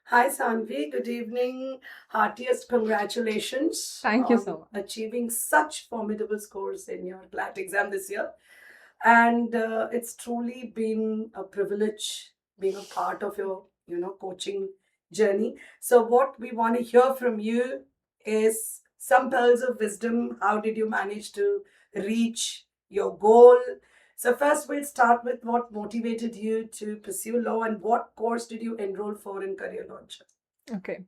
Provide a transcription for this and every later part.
Hi, Sannvi. Good evening. Heartiest congratulations Thank you so on much. achieving such formidable scores in your CLAT exam this year. And it's truly been a privilege being a part of your, coaching journey. So, what we want to hear from you is some pearls of wisdom. How did you manage to reach your goal? So, first, we'll start with what motivated you to pursue law and what course did you enroll for in Career Launcher? Okay.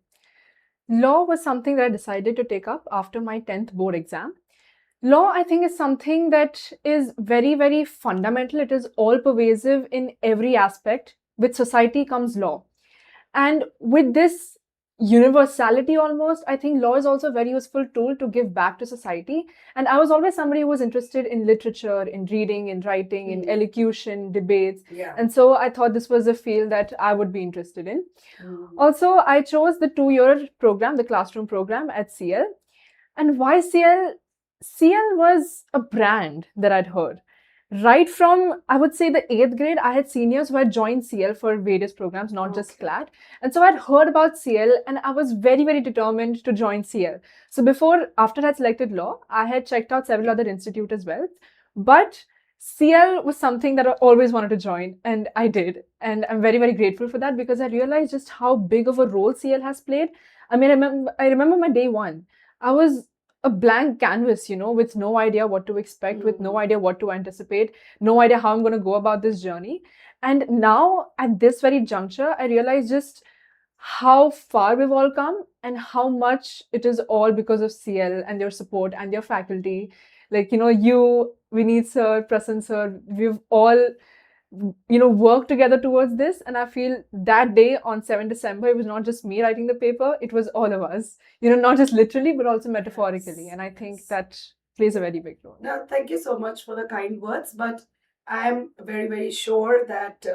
Law was something that I decided to take up after my 10th board exam. Law, I think, is something that is very, very fundamental. It is all pervasive in every aspect. With society comes law. And with this universality almost, I think law is also a very useful tool to give back to society. And I was always somebody who was interested in literature, in reading, in writing, in elocution, debates. Yeah. And so I thought this was a field that I would be interested in. Mm. Also, I chose the 2-year program, the classroom program at CL. And why CL? CL was a brand that I'd heard. Right from, I would say, the 8th grade, I had seniors who had joined CL for various programs, not just Okay. CLAT. And so I'd heard about CL and I was very, very determined to join CL. So after I'd selected law, I had checked out several other institutes as well. But CL was something that I always wanted to join, and I did. And I'm very, very grateful for that because I realized just how big of a role CL has played. I mean, I remember my day one. I was a blank canvas, with no idea what to expect, with no idea what to anticipate, no idea how I'm going to go about this journey. And now, at this very juncture, I realize just how far we've all come and how much it is all because of CL and their support and their faculty. Like, Vineet sir, Prasan sir, we've all work together towards this. And I feel that day on 7 December, it was not just me writing the paper, it was all of us, not just literally, but also metaphorically. Yes, And I think yes. that plays a very big role. Now, thank you so much for the kind words, but I'm very, very sure that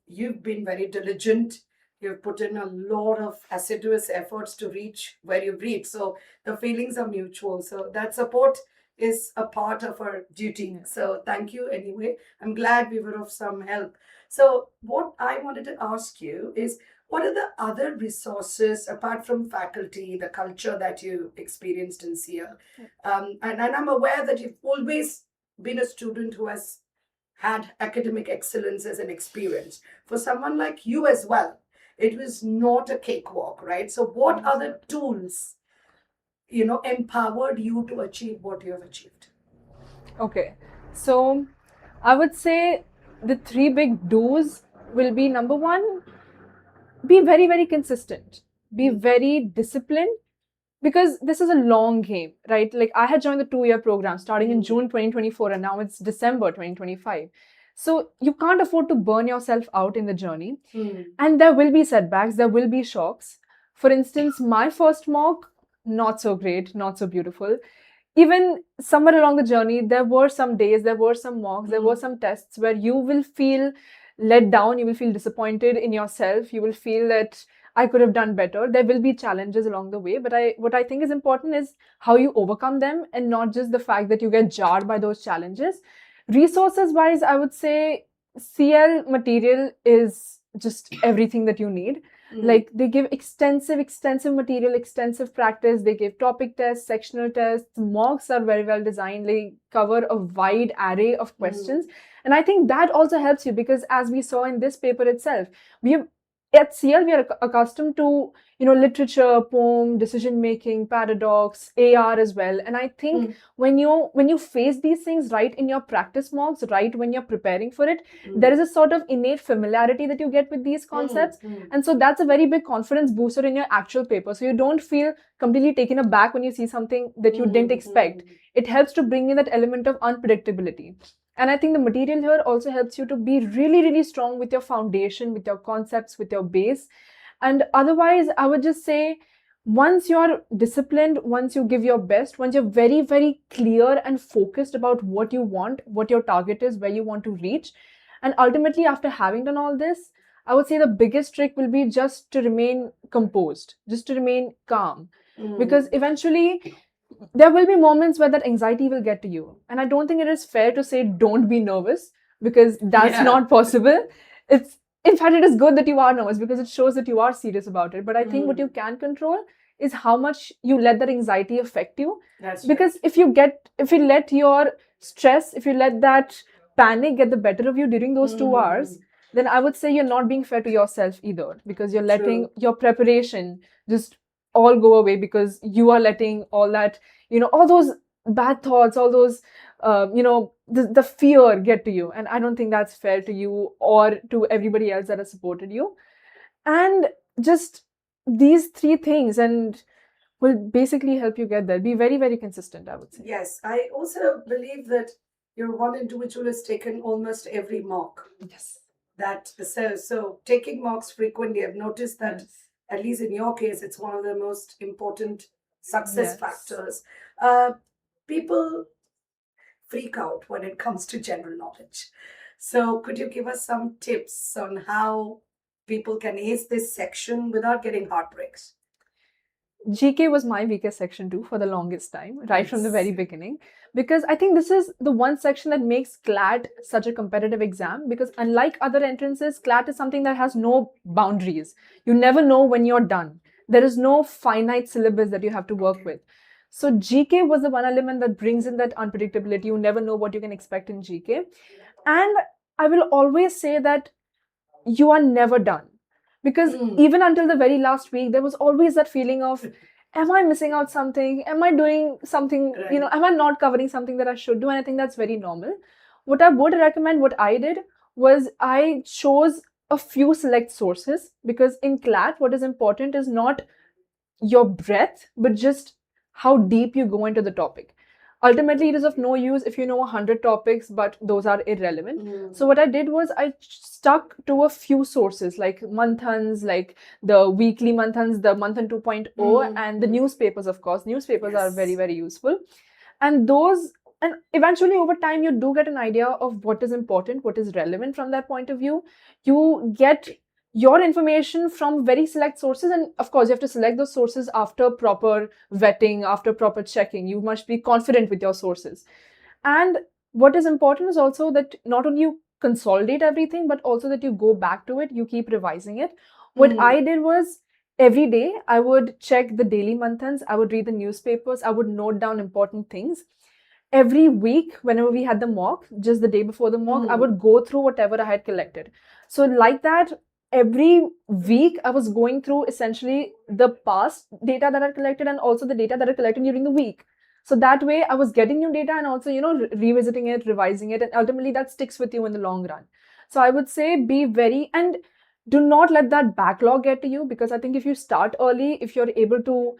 you've been very diligent. You've put in a lot of assiduous efforts to reach where you've reached. So the feelings are mutual. So that support is a part of our duty. Yeah. So thank you anyway. I'm glad we were of some help. So what I wanted to ask you is, what are the other resources apart from faculty, the culture that you experienced in CL? And I'm aware that you've always been a student who has had academic excellence as an experience. For someone like you as well, it was not a cakewalk, right? So, what other tools, empowered you to achieve what you have achieved? Okay. So I would say the three big do's will be number one, be very, very consistent, be very disciplined, because this is a long game, right? Like I had joined the 2-year program starting in June 2024 and now it's December 2025. So you can't afford to burn yourself out in the journey. And there will be setbacks, there will be shocks. For instance, my first mock, not so great, not so beautiful. Even somewhere along the journey, there were some days, there were some mocks, there were some tests where you will feel let down, you will feel disappointed in yourself, you will feel that I could have done better. There will be challenges along the way, but what I think is important is how you overcome them and not just the fact that you get jarred by those challenges. Resources wise, I would say CL material is just everything that you need. Like they give extensive material, extensive practice. They give topic tests, sectional tests. Mocks are very well designed. They cover a wide array of questions. And I think that also helps you because as we saw in this paper itself, we have at CL, we are accustomed to, literature, poem, decision making, paradox, AR as well. And I think when you face these things right in your practice mocks, right when you're preparing for it, there is a sort of innate familiarity that you get with these concepts. And so that's a very big confidence booster in your actual paper. So you don't feel completely taken aback when you see something that you didn't expect. It helps to bring in that element of unpredictability. And I think the material here also helps you to be really, really strong with your foundation, with your concepts, with your base. And otherwise, I would just say once you're disciplined, once you give your best, once you're very, very clear and focused about what you want, what your target is, where you want to reach, and ultimately, after having done all this, I would say the biggest trick will be just to remain composed, just to remain calm. Because eventually, there will be moments where that anxiety will get to you. And I don't think it is fair to say don't be nervous because that's Yeah. not possible. It's in fact, it is good that you are nervous because it shows that you are serious about it. But I think what Mm. you can control is how much you let that anxiety affect you. That's Because right. if you let your stress, if you let that panic get the better of you during those 2 hours, then I would say you're not being fair to yourself either, because you're letting True. your preparation just all go away because you are letting all that, all those bad thoughts, all those, the fear get to you. And I don't think that's fair to you or to everybody else that has supported you. And just these three things and will basically help you get there. Be very, very consistent, I would say. Yes, I also believe that your one individual has taken almost every mock. Yes. That so taking mocks frequently, I've noticed that Yes. at least in your case, it's one of the most important success Yes. factors. Uh, People freak out when it comes to general knowledge. So, could you give us some tips on how people can ace this section without getting heartbreaks? GK was my weakest section too for the longest time, right from the Yes. very beginning. Because I think this is the one section that makes CLAT such a competitive exam. Because unlike other entrances, CLAT is something that has no boundaries. You never know when you're done. There is no finite syllabus that you have to work with. So GK was the one element that brings in that unpredictability. You never know what you can expect in GK. And I will always say that you are never done, because even until the very last week there was always that feeling of, am I missing out something, am I doing something, Right. am I not covering something that I should do? And I think that's very normal. What I would recommend, what I did was I chose a few select sources, because in CLAT what is important is not your breadth, but just how deep you go into the topic. Ultimately, it is of no use if you know 100 topics, but those are irrelevant. So, what I did was I stuck to a few sources like Manthans, like the weekly Manthans, the Manthan 2.0, and the newspapers, of course. Newspapers are very, Yes. very useful. And and eventually over time, you do get an idea of what is important, what is relevant from that point of view. You get your information from very select sources, and of course you have to select those sources after proper vetting, after proper checking. You must be confident with your sources. And what is important is also that not only you consolidate everything, but also that you go back to it, you keep revising it. What I did was, every day I would check the daily manthans, I would read the newspapers, I would note down important things. Every week, whenever we had the mock, just the day before the mock, I would go through whatever I had collected. So, like that, every week I was going through essentially the past data that I collected and also the data that I collected during the week. So that way I was getting new data and also, revisiting it, revising it, and ultimately that sticks with you in the long run. So I would say be very, and do not let that backlog get to you, because I think if you start early, if you're able to,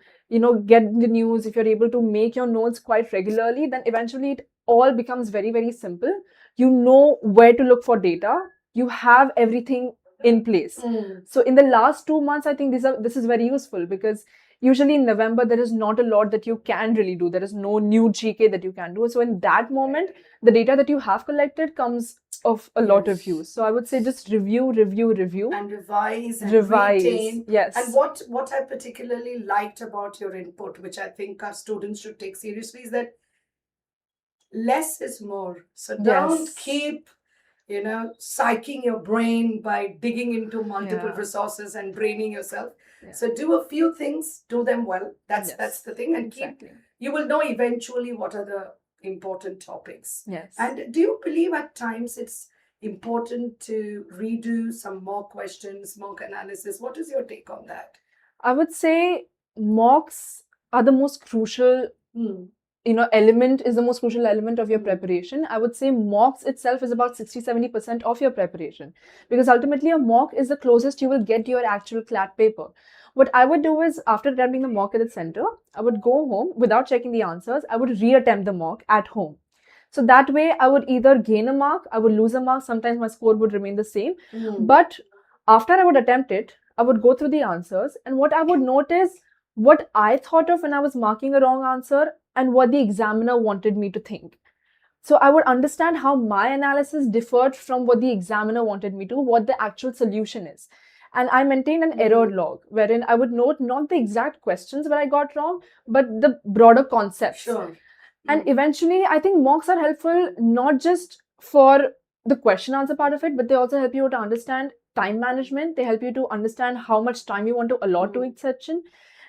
get the news, if you're able to make your notes quite regularly, then eventually it all becomes very, very simple. You know where to look for data. You have everything in place. So in the last 2 months, I think this is very useful, because usually in November there is not a lot that you can really do. There is no new GK that you can do. So in that moment, the data that you have collected comes of a lot of use. So I would say just review, review, review, And revise and revise. retain. Yes. And what I particularly liked about your input, which I think our students should take seriously, is that less is more. So don't Yes. keep, psyching your brain by digging into multiple Yeah. resources and draining yourself. Yeah. So do a few things, do them well. That's Yes. the thing, and keep. Exactly. You will know eventually what are the important topics. Yes. And do you believe at times it's important to redo some more questions, mock analysis? What is your take on that? I would say mocks are the most crucial, element, is the most crucial element of your preparation. I would say mocks itself is about 60-70% of your preparation, because ultimately a mock is the closest you will get to your actual CLAT paper. What I would do is, after attempting the mock at the center, I would go home without checking the answers. I would reattempt the mock at home. So that way, I would either gain a mark, I would lose a mark, sometimes my score would remain the same. But after I would attempt it, I would go through the answers, and what I would notice, what I thought of when I was marking a wrong answer and what the examiner wanted me to think. So I would understand how my analysis differed from what the examiner wanted me to, what the actual solution is. And I maintained an error log wherein I would note not the exact questions that I got wrong, but the broader concepts. Sure. And eventually, I think mocks are helpful not just for the question answer part of it, but they also help you to understand time management. They help you to understand how much time you want to allot to each section.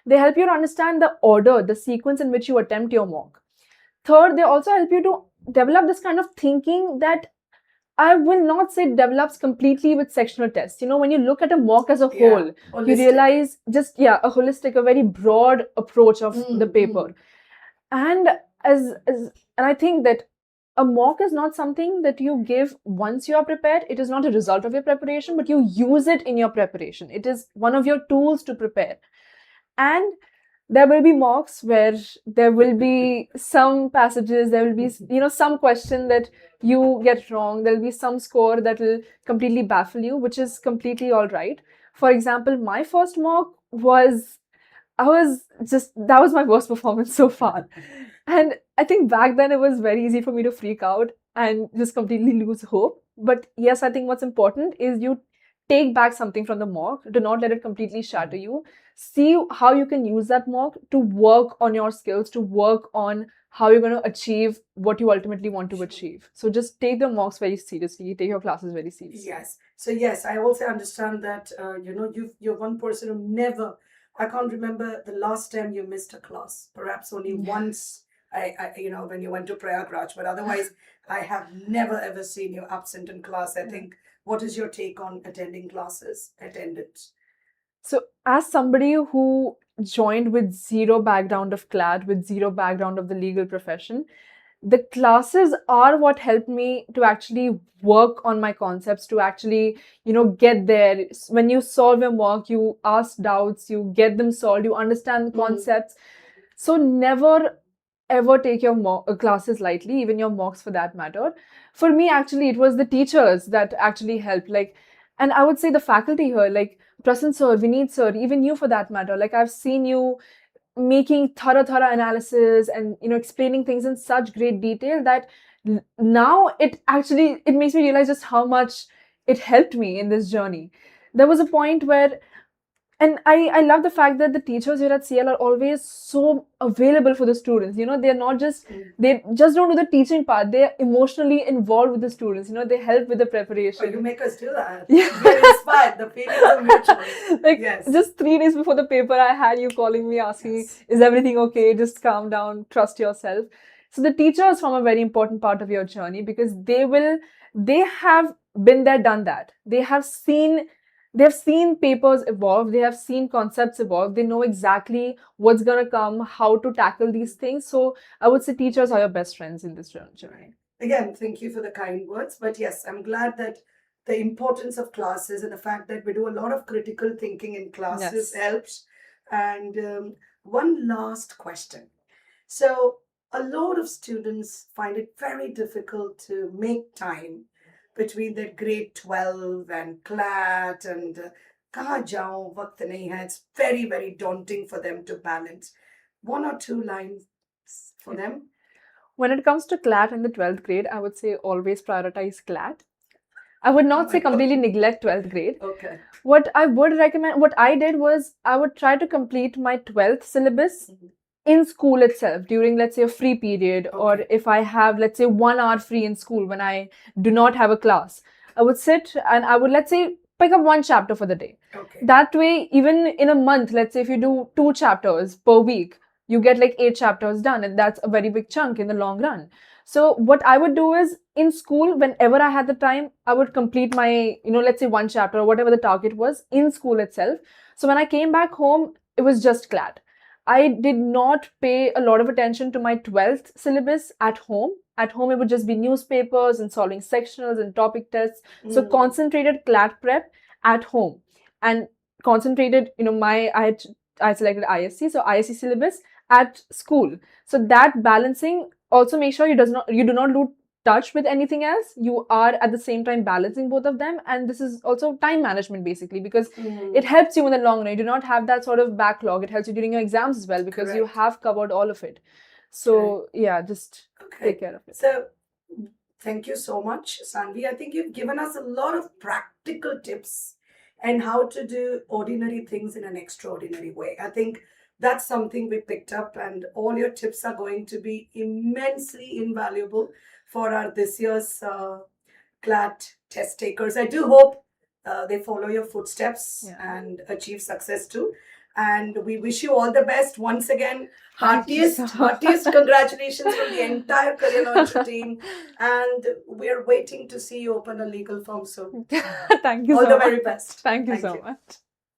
They help you to understand the order, the sequence in which you attempt your mock. Third, they also help you to develop this kind of thinking that I will not say develops completely with sectional tests. When you look at a mock as a whole, you Holistic. realize just, a holistic, a very broad approach of the paper. And and I think that a mock is not something that you give once you are prepared. It is not a result of your preparation, but you use it in your preparation. It is one of your tools to prepare. And there will be mocks where there will be some passages, there will be, some question that you get wrong. There will be some score that will completely baffle you, which is completely all right. For example, my first mock was, that was my worst performance so far. And I think back then it was very easy for me to freak out and just completely lose hope. But yes, I think what's important is you take back something from the mock. Do not let it completely shatter you. See how you can use that mock to work on your skills, to work on how you're going to achieve what you ultimately want to achieve. So just take the mocks very seriously. Take your classes very seriously. Yes. So yes, I also understand that you're one person who never. I can't remember the last time you missed a class. Perhaps only once. When you went to Prayagraj, but otherwise, I have never ever seen you absent in class. I think. What is your take on attending classes, attendance? So, as somebody who joined with zero background of CLAT, with zero background of the legal profession, the classes are what helped me to actually work on my concepts, to actually, get there. When you solve your mock, you ask doubts, you get them solved, you understand the concepts. So never ever take your classes lightly, even your mocks for that matter. For me, actually, it was the teachers that actually helped. And I would say the faculty here, like Prasan sir, Vineet sir, even you for that matter. Like I've seen you making thorough analysis and explaining things in such great detail that now it makes me realize just how much it helped me in this journey. There was a point where, and I love the fact that the teachers here at CL are always so available for the students. They're not just, they just don't do the teaching part. They're emotionally involved with the students. They help with the preparation. Oh, you make us do that. Yeah. We're inspired. The feelings are mutual. Yes. Just 3 days before the paper, I had you calling me asking me, is everything okay? Just calm down, trust yourself. So the teachers form a very important part of your journey because they have been there, done that. They've seen papers evolve, they have seen concepts evolve, they know exactly what's going to come, how to tackle these things. So I would say teachers are your best friends in this journey. Again, thank you for the kind words. But yes, I'm glad that the importance of classes and the fact that we do a lot of critical thinking in classes helps. And one last question. So, a lot of students find it very difficult to make time between their grade 12 and CLAT and kahan jaun, waqt nahi hai. It's very, very daunting for them to balance. 1 or 2 lines for them. When it comes to CLAT in the 12th grade, I would say always prioritize CLAT. I would not say completely neglect 12th grade. Okay. What I would recommend, what I did was I would try to complete my 12th syllabus in school itself during, let's say, a free period, or if I have, let's say, 1 hour free in school when I do not have a class. I would sit and I would, let's say, pick up 1 chapter for the day. That way, even in a month, let's say if you do 2 chapters per week, you get like 8 chapters done, and that's a very big chunk in the long run. So what I would do is in school, whenever I had the time, I would complete my, let's say 1 chapter or whatever the target was in school itself. So when I came back home, it was just CLAT. I did not pay a lot of attention to my 12th syllabus at home. At home, it would just be newspapers and solving sectionals and topic tests. So concentrated CLAT prep at home and concentrated, I selected ISC, so ISC syllabus at school. So that balancing, also make sure you do not lose touch with anything else. You are at the same time balancing both of them, and this is also time management basically, because it helps you in the long run. You do not have that sort of backlog. It helps you during your exams as well because you have covered all of it. So yeah, just take care of it. So thank you so much, Sannvi. I think you've given us a lot of practical tips and how to do ordinary things in an extraordinary way. I think that's something we picked up, and all your tips are going to be immensely invaluable for our this year's CLAT test takers. I do hope they follow your footsteps Yeah. and achieve success too. And we wish you all the best once again. Thank you so Heartiest much. congratulations from the entire Career Launcher team. And we're waiting to see you open a legal firm soon. Thank you All so the much. very best. Thank you Thank so you. much.